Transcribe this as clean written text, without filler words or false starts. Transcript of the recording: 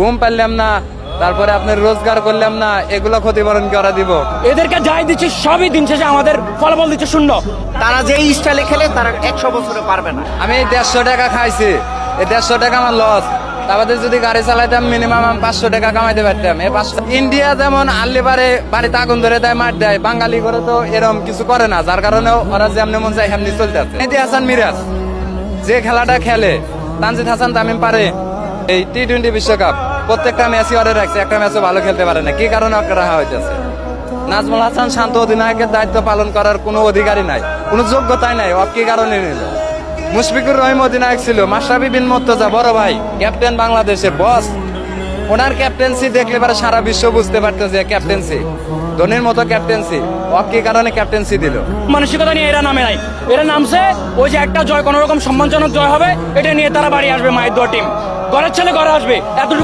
ঘুম পারলাম না, তারপরে আপনার রোজগার করলাম না, এগুলো ক্ষতিপূরণ করা দিব। এদেরকে যাই দিচ্ছে সবই দিন শেষে আমাদের ফলাফল দিচ্ছে শূন্য। তারা যে স্টাইলে খেলে তারা 100 বছরে পারবে না। আমি 150 টাকা খাইছি, এই 150 টাকা আমার লস। তারপরে যদি গাড়ি চালাইতাম মিনিমাম 500 টাকা কামাইতে পারতাম। এই 500 ইন্ডিয়া যেমন আনলে পারে বাড়িতে আগুন ধরে দেয়, মার দেয়, বাঙালি করে তো এরকম কিছু করে না, যার কারণে ওরা যেমনি মন চায় এমনি চলতে আছে। মেহেদী হাসান মিরাজ যে খেলাটা খেলে, তানজিদ হাসান তামিম পারে এই টি-20 বিশ্বকাপ প্রত্যেকটা ম্যাচই ওরে রাখছে, একটা ম্যাচও ভালো খেলতে পারে না। কি কারণে ওকে রাখা হইতেছে? নাজমুল হাসান শান্ত অধিনায়কের দায়িত্ব পালন করার কোনো অধিকারই নাই, কোনো যোগ্যতাই নাই। ও কি কারণে নিল? মুশফিকুর রহিম অধিনায়ক ছিল, মাশরাফি বিন মুর্তজা বড় ভাই ক্যাপ্টেন, বাংলাদেশের বস। ওনার ক্যাপ্টেন্সি দেখলে পরে সারা বিশ্ব বুঝতে পারতো যে ক্যাপ্টেন্সি ধোনির মতো ক্যাপ্টেন্সি। ও কি কারণে ক্যাপ্টেন্সি দিল? মানসিকতা নিয়ে এরা নামে নাই, এরা নামছে ওই যে একটা জয়, কোন রকম সম্মানজনক জয় হবে এটা নিয়ে তারা বাড়ি আসবে। মায়ের দোয়া টিম ঘরের ছেলে ঘরে আসবে, এতটুকু